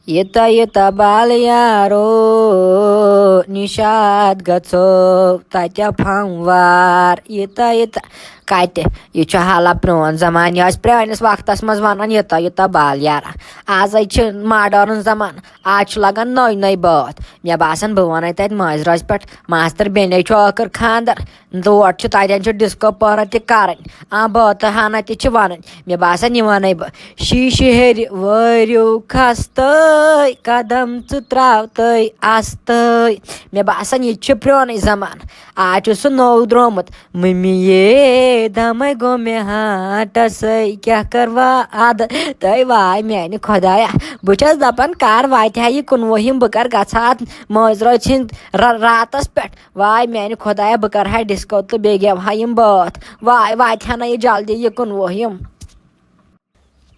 یوٗتاہ بال یارو نِشاط گژھو تَتہِ پھموار یوٗتاہ کَتہِ یہِ چھُ حالہ پرٛون زمانہٕ یہِ ٲسۍ پرٛٲنِس وقتس منٛز وَنان یوٗتاہ بال یارا آز حظ چھِ ماڈٲرٕن زمانہٕ آز چھُ لگان نٔے بٲتھ مےٚ باسان بہٕ وَنَے تَتہِ مٲنٛزِ رٲژ پٮ۪ٹھ ماستٕر بیٚنے چھُ ٲخٕر خانٛدر تور چھُ تَتٮ۪ن چھُ ڈِسکو پٲرٕ تہِ کَرٕنۍ بٲتھٕ ہنا تہِ چھِ وَنٕنۍ مےٚ باسان یہِ وَنَے بہٕ شیٖشہٕ ہیٚرِ وٲرِو کھستٲے قدم ژٕ ترٛاوتٲے اَستٲے مےٚ باسان یہِ تہِ چھُ پرٛونُے زمانہٕ آز چھُ سُہ نوٚو درٛامُت مٔمی یے دمے گوٚو مےٚ ہاٹسے کیٛاہ کَروا اَدٕ تٔے واے میٛانہِ خۄدایا بہٕ چھَس دَپان کر واتہِ ہا یہِ 19 بہٕ کر گژھٕ ہا اَتھ مٲنٛزِ رٲژ ہِنٛدۍ راتس پٮ۪ٹھ واے میٛانہِ خۄدایا بہٕ کَرٕ ہا ڈِسکو تہٕ بیٚیہِ گٮ۪وٕ ہا یِم بٲتھ واے واتہِ ہا نہ یہِ جلدی یہِ 19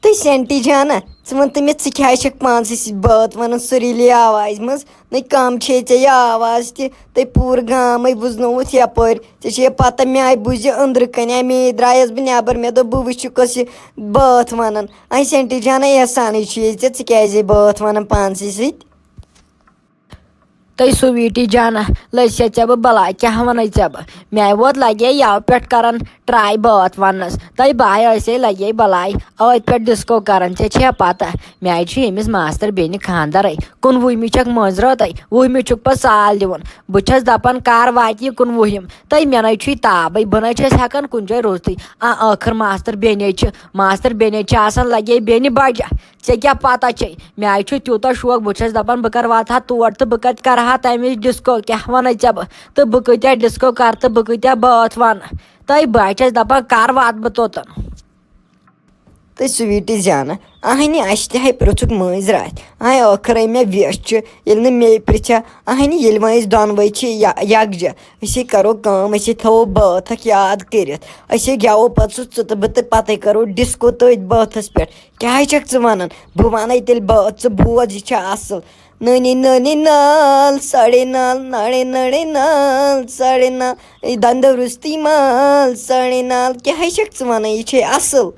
تہٕ سینٹی جانا ژٕ وَن تہٕ مےٚ ژٕ کیٛازِ چھَکھ پانسٕے سۭتۍ بٲتھ وَنان سُریلی آوازِ منٛز نَے کَم چھے ژےٚ یہِ آواز تہِ تہٕ پوٗرٕ گامٕے بوٗزنووُتھ یَپٲرۍ ژےٚ چھے پَتہ مےٚ آیہِ بوٗزِ أنٛدرٕ کَنۍ مے درٛایَس بہٕ نٮ۪بر مےٚ دوٚپ بہٕ وٕچھِ کۄس یہِ بٲتھ وَنان سینٹی جانا احسانٕے چھُے ژےٚ کیٛازے بٲتھ وَنان پانسٕے سۭتۍ تٔے سُویٖٹی جانا لٔسیا ژےٚ بہٕ بلاے کیٛاہ وَنَے ژےٚ بہٕ مےٚ ووت لگے یَوٕ پٮ۪ٹھ کران ٹراے بٲتھ وَننَس تٔے باے ٲسے لگے بلاے أتھۍ پٮ۪ٹھ ڈِسکو کران ژےٚ چھے پَتہ مےٚ حظ چھُ ییٚمِس ماستٕر بیٚنہِ خانٛدرے 19مہِ چھکھ مٲنٛزِ رٲژَے 20مہِ چھُکھ پَتہٕ سال دِوُن بہٕ چھَس دَپان کر واتہِ یہِ 19 تٔے مےٚ نَے چھُے تابٕے بہٕ نَے چھَس ہٮ۪کان کُنہِ جایہِ روٗزتھٕے ٲخٕر ماستٕر بیٚنے چھِ آسان لگے بیٚنہِ بَجا ژےٚ کیٛاہ پَتہ چھے مےٚ حظ چھُ تیوٗتاہ شوق بہٕ چھَس دَپان بہٕ کر واتہٕ ہا تور تہٕ بہٕ کَتہِ کرٕ ہا تَمہِ وِزِ ڈِسکو کیٛاہ وَنَے ژےٚ بہٕ تہٕ بہٕ کۭتیاہ ڈِسکو کَرٕ تہٕ بہٕ کۭتیاہ بٲتھ وَنہٕ تٔے بہٕ حظ چھَس دَپان کر واتہٕ بہٕ توٚتَن تہٕ سُویٖٹی جانا اَہنہِ اَسہِ تہِ ہے پِرٛژھُکھ مٲنٛزِ راتھ ٲخٕر أنۍ مےٚ وٮ۪س چھُ ییٚلہِ نہٕ مے پِرٛژھِ اَہنہِ ییٚلہِ وۄنۍ أسۍ دۄنوَے چھِ یکجا أسے کَرو کٲم أسے تھاوو بٲتھ اکھ یاد کٔرِتھ أسے گٮ۪وو پَتہٕ سُہ ژٕ تہٕ بہٕ تہٕ پَتَے کَرو ڈِسکو تٔتھۍ بٲتھَس پٮ۪ٹھ کیٛازِ چھَکھ ژٕ وَنان بہٕ وَنَے تیٚلہِ بٲتھ ژٕ بوز یہِ چھِ اَصٕل نٔنی نٔنی نال ساڑے نال ناڑے ناڑے نال ساڑے نال دنٛدو روٚستی مال ساڑے نال کیٛازِ چھَکھ ژٕ وَنان یہِ چھے اَصٕل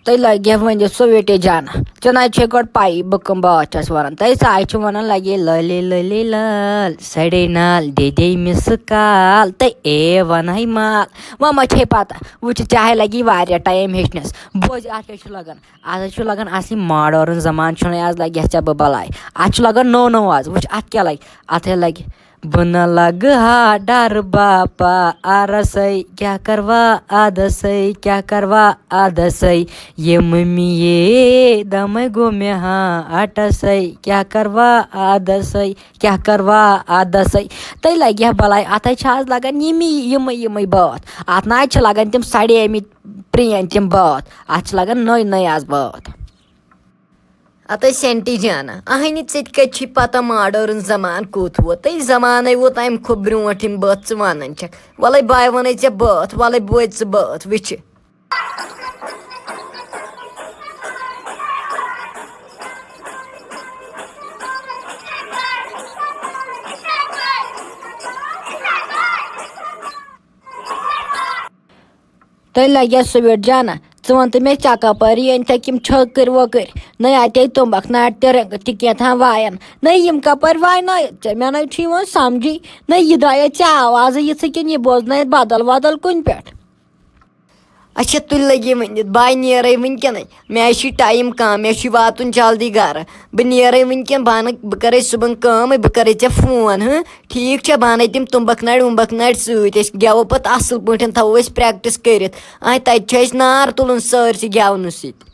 تٔے لگے ؤنِتھ سُویٖٹی جانا ژےٚ نہ چھے گۄڈٕ پَیی بہٕ کٕم بٲتھ چھَس وَنان تٔے ساے چھِ وَنان لگے لٲلے لٲلے لال سڑے نال دے مِس کال تہٕ وَنَے مال وۄنۍ ما چھے پَتہ وٕچھِ ژےٚ لگی واریاہ ٹایم ہیٚچھنَس بوزِ اَتھ کیٛاہ چھُ لگان آز حظ چھُ لگان اَصلی ماڈٲرٕن زمانہٕ چھُنَے آز لگہِ ژےٚ بہٕ بلاے اَتھ چھُ لگان نوٚو آز وٕچھ اَتھ کیٛاہ لگہِ اَتھ لگہِ بہٕ نہ لگہٕ ہا ڈر باپا آرسے کیٛاہ کروا اَدسے کیٛاہ کروا اَدسے یے مٔمی یے دمے گوٚو مےٚ ہاٹسے کیٛاہ کروا اَدسے کیٛاہ کروا اَدسے تٔے لگہِ ہا بلاے اَتھ حظ چھِ آز لگان یِمٕے بٲتھ اَتھ نہ حظ چھِ لگان تِم سڑیمٕتۍ پرٛٲنۍ تِم بٲتھ اَتھ چھِ لگان نٔے آز بٲتھ اَتَے سینٹی جانا اَہنہِ ژےٚ تہِ کَتہِ چھُے پَتہ ماڈٲرٕن زمانہٕ کوٚت ووت تہٕ زمانَے ووت اَمہِ کھۄتہٕ برونٛٹھ یِم بٲتھ ژٕ وَنان چھَکھ وَلَے باے وَنَے ژےٚ بٲتھ وَلَے بوزِ ژٕ بٲتھ وٕچھِ تٔے لگے سُویٖٹ جانا ژٕ وَن تہٕ مےٚ ژےٚ کَپٲرۍ أنۍتھَکھ یِم چھٔکٕرۍ وۄکٕرۍ نَے اَتے تُمبکھ نارِ تہِ رٔنٛگۍ تہِ کیٛاتھام وایَن نَے یِم کَپٲرۍ واینٲیِتھ ژےٚ مےٚ نَے چھُ یِوان سَمجھی نَے یہِ درٛایے ژےٚ آوازٕے یِژھٕ کِنہٕ یہِ بوزنٲیِتھ بدل کُنہِ پٮ۪ٹھ اچھا تُلہِ لگے ؤنِتھ باے نیرَے وٕنۍکٮ۪نَے مےٚ حظ چھُے ٹایم کَم مےٚ چھُے واتُن جلدی گرٕ بہٕ نیرَے وٕنۍکٮ۪ن بہٕ اَنَکھ بہٕ کَرَے صُبحن کٲمٕے بہٕ کَرَے ژےٚ فون ٹھیٖک چھا بہٕ اَنَے تِم تُمبکھ نارِ وُمبکھ نارِ سۭتۍ أسۍ گٮ۪وو پَتہٕ اَصٕل پٲٹھۍ تھاوو أسۍ پرٛٮ۪کٹِس کٔرِتھ تَتہِ چھُ اَسہِ نار تُلُن سٲرسٕے گٮ۪ونہٕ سۭتۍ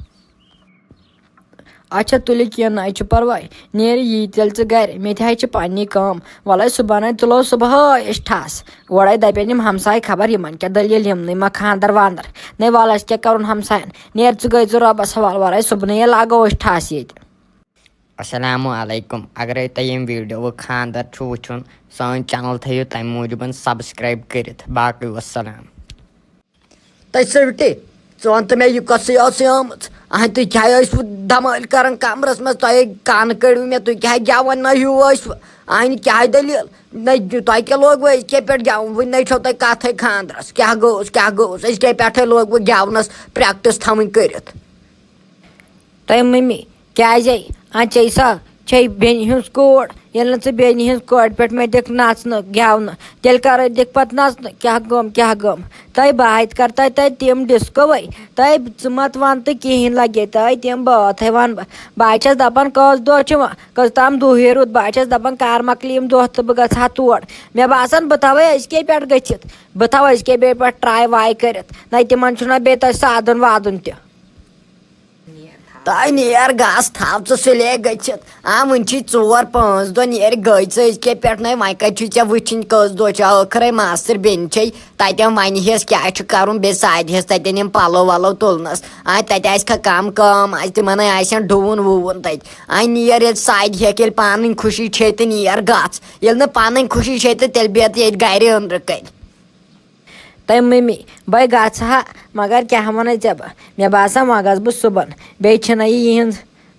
اچھا تُلہِ کیٚنٛہہ نہٕ حظ چھُ پَرواے نیرِ یی تیٚلہِ ژٕ گرِ مےٚ تہِ حظ چھِ پنٛنی کٲم وَلَے صُبحنَے تُلو صُبحٲے أسۍ ٹھَس اورَے دَپن یِم ہمساے خبر یِمن کیٛاہ دٔلیٖل یِمنٕے ما خانٛدر وانٛدر نَے وَلہٕ اَسہِ کیٛاہ کَرُن ہمساین نیر ژٕ گٔے ژٕ رۄبَس حوالہٕ وَلَے صُبحنٕے لاگو أسۍ ٹھَس ییٚتہِ السلام علیکم اگرے تۄہہِ ییٚمہِ ویٖڈیوُک خانٛدر چھُ وٕچھُن سٲنۍ چینل تھٲیِو تَمہِ موٗجوٗب سبسکرایب کٔرِتھ باقٕے وسلام تَتہِ سٔرٹے ژٕ وَن تہٕ مےٚ یہِ کۄسٕے ٲسٕے آمٕژ تُہۍ کیٛاہ ٲسوٕ دمٲلۍ کران کمرس منٛز تۄہے کانہٕ کٔڑوٕ مےٚ تُہۍ کیٛاہ گٮ۪وان نہ ہیوٗ ٲسوٕ کیٛاہ دٔلیٖل نَے تۄہہِ کیٛاہ لوگوٕ أزکہِ پٮ۪ٹھ گٮ۪وُن وٕنہِ نَے چھو تۄہہِ کَتھٕے خانٛدرس کیٛاہ گوٚوُس أزکہِ پٮ۪ٹھَے لوگوٕ گٮ۪ونَس پرٛٮ۪کٹِس تھاوٕنۍ کٔرِتھ تۄہہِ مٔمی کیٛازے ژے سا چھے بیٚنہِ ہٕنٛز کوٗر ییٚلہِ نہٕ ژٕ بیٚنہِ ہٕنٛز کورِ پٮ۪ٹھ مےٚ دِکھ نَژنہٕ گٮ۪ونہٕ تیٚلہِ کَرَے دِکھ پَتہٕ نَژنہٕ کیٛاہ گوٚم تۄہہِ بہٕ کَرٕ تۄہہِ تِم ڈِسکوٕے ژٕ مت وَن تہٕ کِہیٖنۍ لگے تۄہہِ تِم بٲتھٕے وَنہٕ بہٕ حظ چھَس دَپان کٔژ دۄہ چھِ کٔژتام دُہٕے روٗد بہٕ حظ چھَس دَپان کَر مۄکلہِ یِم دۄہ تہٕ بہٕ گژھٕ ہا تور مےٚ باسان بہٕ تھاوَے أزکے پٮ۪ٹھ گٔژھِتھ بہٕ تھاوٕ أزکے بیٚیہِ پٮ۪ٹھ ٹرٛاے واے کٔرِتھ نَے تِمَن چھُنہ بیٚیہِ تۄہہِ سادُن وادُن تہِ تۄہہِ نیر گژھ تھاو ژٕ سُلے گٔژھِتھ وٕنۍ چھی 4-5 دۄہ نیرِ گٔے ژٕ أزکے پٮ۪ٹھ نَے وۄنۍ کَتہِ چھُے ژےٚ وٕچھِنۍ کٔژ دۄہ چھِ ٲخرَے ماستٕر بیٚنہِ چھے تَتٮ۪ن وَنہِ ہٮ۪س کیٛاہ چھُ کَرُن بیٚیہِ سادِ ہٮ۪س تَتٮ۪ن یِم پَلو وَلو تُلنَس تَتہِ آسہِ کَم کٲم آسہِ تِمَنَے آسن ڈُوُن وُوُن تَتہِ نیر ییٚلہِ سادِ ہٮ۪کھ ییٚلہِ پَنٕنۍ خوشی چھے تہٕ نیر گژھ ییٚلہِ نہٕ پَنٕنۍ خوشی چھے تہٕ تیٚلہِ بیٚہہ ییٚتہِ گَرِ أنٛدرٕ کَنۍ تۄہہِ مٔمی بٔے گژھٕ ہا مگر کیٛاہ وَنَے ژےٚ بہٕ مےٚ باسان وۄنۍ گژھٕ بہٕ صُبحن بیٚیہِ چھِنہ یہِ یِہِنٛز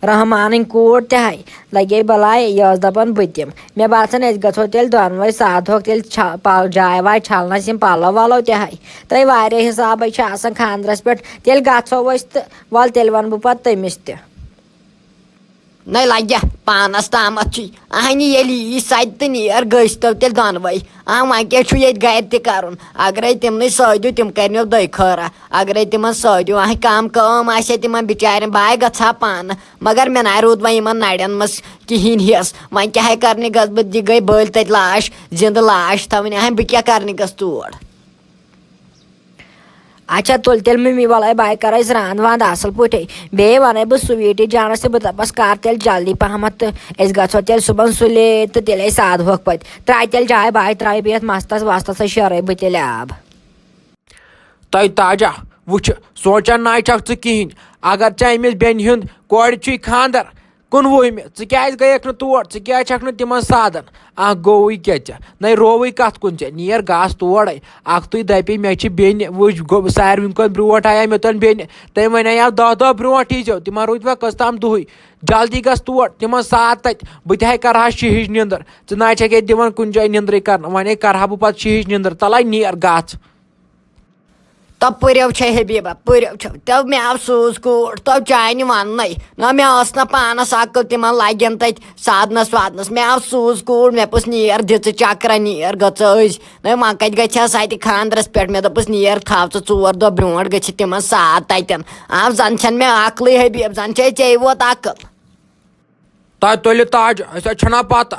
رحمانٕنۍ کوٗر تہِ ہَے لگے بَلاے یہِ ٲس دَپان بہٕ تِم مےٚ باسان أسۍ گژھو تیٚلہِ دۄنوَے سادہوکھ تیٚلہِ جاے واے چھَلنَس یِم پَلو وَلو تہِ ہَے تۄہہِ واریاہ حِسابٕے چھِ آسان خاندرَس پٮ۪ٹھ تیٚلہِ گژھو أسۍ تہٕ وَلہٕ تیٚلہِ وَنہٕ بہٕ پَتہٕ تٔمِس تہِ نَے لَگہِ پانَس تامَتھ چھُے ییٚلہِ یی سَتہِ تہٕ نیر گٔژھۍتو تیٚلہِ دۄنوَے وۄنۍ کیٛاہ چھُ ییٚتہِ گَرِ تہِ کَرُن اگرَے تِمنٕے سٲدِو تِم کَرنو دۄیہِ خٲرا اگرَے تِمن سٲدِو کَم کٲم آسہِ ہے تِمن بِچارٮ۪ن بہٕ گژھٕ ہا پانہٕ مگر مےٚ نَے روٗد وۄنۍ یِمن نَرٮ۪ن منٛز کِہیٖنۍ ہٮ۪س وۄنۍ کیٛاہ کَرنہِ گژھٕ بہٕ تہِ گٔے بٔلۍ تَتہِ لاش زِندٕ لاش تھاوٕنۍ بہٕ کیٛاہ کَرنہِ گژھٕ تور اچھا تُل تیٚلہِ مٔمی وَلَے بہٕ کَرٕ أسۍ رانٛد وانٛد اَصٕل پٲٹھۍ بیٚیہِ وَنَے بہٕ سُویٖٹی جانَس تہِ بہٕ دَپَس کَر تیٚلہِ جلدی پَہمَتھ تہٕ أسۍ گژھو تیٚلہِ صُبحن سُلے تہٕ تیٚلہِ أسۍ سادہوکھ پَتہٕ ترٛایہِ تیٚلہِ جاے باے ترٛایہِ بیٚیہِ یَتھ مَستَس وَستَس شیرَے بہٕ تیٚلہِ آب تۄہہِ تاجا وٕچھ سونٛچان نَے چھَکھ ژٕ کِہیٖنۍ اگر ژےٚ أمِس بیٚنہِ ہُنٛد کورِ چھُے خاندر 19مہِ ژٕ کیٛازِ گٔیَکھ نہٕ تور ژٕ کیٛازِ چھَکھ نہٕ تِمن سادان گوٚوٕے کیٛاہ ژےٚ نَے رووٕے کَتھ کُن ژےٚ نیر گژھ تورے اَکھتُے دَپے مےٚ چھِ بیٚنہِ وٕچھ ساروٕے کھۄتہٕ برونٛٹھ آیے مےٚ توٚن بیٚنہِ تٔمۍ وَنیو 10 دۄہ برونٛٹھ ییٖزیو تِمن روٗدۍ وۄنۍ کٔژتام دُہٕے جلدی گژھ تور تِمن ساد تَتہِ بہٕ تہِ کَرٕ ہا شِہِج نِندٕر ژٕ نَے چھَکھ ییٚتہِ دِوان کُنہِ جایہِ نِندرٕے کَرنہٕ وۄنۍ کَرٕ ہا بہٕ پَتہٕ شِہِج نِندٕر تَلَے نیر گژھ تو پٔرِو چھے حبیٖبا پٔرِو چھو تو مےٚ آو سوٗز کوٗر تو چانہِ وَننَے نہ مےٚ ٲس نہٕ پانَس عقل تِمن لَگن تَتہِ سادنَس وادنَس مےٚ آو سوٗز کوٗر مےٚ پوٚز نیر دِژٕ چکرا نیر گٔژھٕ أزۍ نَے وۄنۍ کَتہِ گژھِ ہا سَتہِ خاندرَس پٮ۪ٹھ مےٚ دوٚپُس نیر تھاو ژٕ 4 دۄہ برونٛٹھ گٔژھِتھ تِمن ساد تَتٮ۪ن زَن چھَنہٕ مےٚ عقلٕے حبیٖب زَن چھے ژےٚ ووت عقل تۄہہِ تُلِو تاج أسۍ حظ چھِنا پَتہ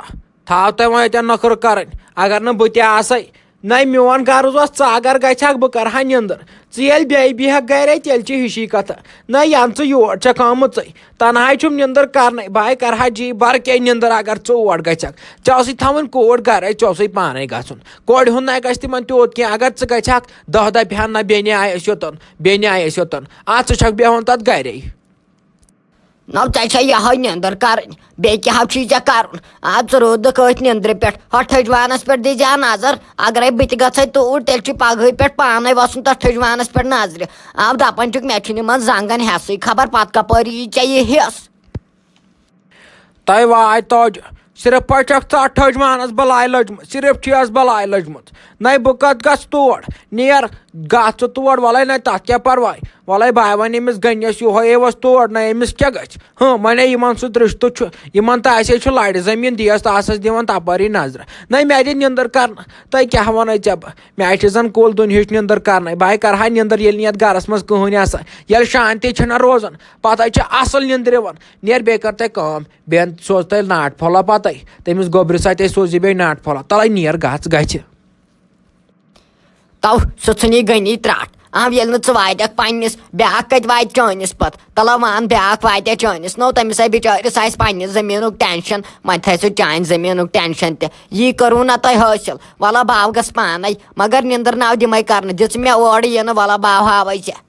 تھاو تۄہہِ وۄنۍ اَتٮ۪ن نٔکھٕر کَرٕنۍ اگر نہٕ بہٕ تہِ آسَے نَے میون غرض اوس ژٕ اگر گژھکھ بہٕ کَرٕ ہا نِندٕر ژٕ ییٚلہِ بیٚیہِ بیٚہکھ گرے تیٚلہِ چھِ ہِشی کَتھٕ نَے یَنہٕ ژٕ یور چھَکھ آمٕژٕے تَنہاے چھُم نِندٕر کَرنَے بہٕ کَرٕ ہا جی بَر کے نِندٕر اگر ژٕ اور گژھکھ ژےٚ ٲسٕے تھاوٕنۍ کوٗر گرے ژےٚ اوسُے پانے گژھُن کورِ ہُنٛد نَے گژھِ تِمن تیوٗت کینٛہہ اگر ژٕ گژھکھ 10 دۄہ بیٚہن نہ بیٚنہِ آیہِ أسۍ یوٚتن بیٚنہِ آیہِ أسۍ یوٚتن ژٕ چھکھ بیٚہوان تَتھ گرے نو ژےٚ چھے یِہوے نِندٕر کَرٕنۍ بیٚیہِ کیٛاہ چھُے ژےٚ کَرُن ژٕ روٗدکھ أتھۍ نِندرِ پٮ۪ٹھ ہۄ ٹھٔجوانَس پٮ۪ٹھ دی زِ نظر اگرے بہٕ تہِ گژھے توٗرۍ تیٚلہِ چھُ پگہٕے پٮ۪ٹھ پانے وَسُن تَتھ ٹھٔجوانَس پٮ۪ٹھ نظرِ دَپان چھُکھ مےٚ چھُنہٕ یِمن زنٛگن ہٮ۪سٕے خبر پتہٕ کَپٲرۍ یی ژےٚ یہِ ہٮ۪س تۄہہِ واے توجہ صرف پٲٹھۍ چھکھ ژٕ اَتھ ٹھٔجوانَس بَلاے لٔجمٕژ صرف چھِیَس بَلاے لٔجمٕژ نَے بہٕ کَتھ گژھٕ تور نیر گژھ ژٕ تور وَلَے نَے تَتھ کیٛاہ پَرواے وَلَے بہٕ وَنہِ أمِس گٔنِس یِہوے وَس تور نَے أمِس کیٛاہ گژھِ وَنے یِمن سۭتۍ رِشتہٕ چھُ یِمن تہٕ اَسے چھُ لَرِ زٔمیٖن دِیَس تاسَس دِوان تَپٲری نظرٕ نَے مےٚ دِ نِندٕر کَرنہٕ تۄہہِ کیٛاہ وَنَے ژےٚ بہٕ مےٚ چھِ زَن کُل دُن ہِش نِندٕر کَرنَے بہٕ کَرٕ ہا نِندٕر ییٚلہِ نہٕ یَتھ گَرَس منٛز کٕہٕنۍ آسان ییٚلہِ شانتی چھِنہ روزان پَتہٕ حظ چھِ اَصٕل نِندٕر یِوان نیر بیٚیہِ کَر تۄہہِ کٲم بیٚیہِ سوز تیٚلہِ ناٹہٕ پھوٚلا پَتَے تٔمِس گوٚبرِ سۭتۍ سوزِ بیٚیہِ ناٹہٕ پھوٚلا تَلَے نیر گژھِ تو سُہ ژھٕنی گٔنی ترٛٹھ ییٚلہِ نہٕ ژٕ واتکھ پنٛنِس بیٛاکھ کَتہِ واتہِ چٲنِس پَتہٕ تَلہ وَن بیٛاکھ واتیا چٲنِس نو تٔمِس آے بِچٲرِس آسہِ پنٛنِس زٔمیٖنُک ٹٮ۪نشَن وۄنۍ تھاے سُہ چانہِ زٔمیٖنُک ٹٮ۪نشَن تہِ یی کٔروٕ نہ تۄہہِ حٲصِل وَلہ باو گژھ پانَے مگر نِندٕر ناو دِمَے کَرنہٕ دِژ مےٚ اورٕ یِنہٕ وَلہ باو ہاوَے ژےٚ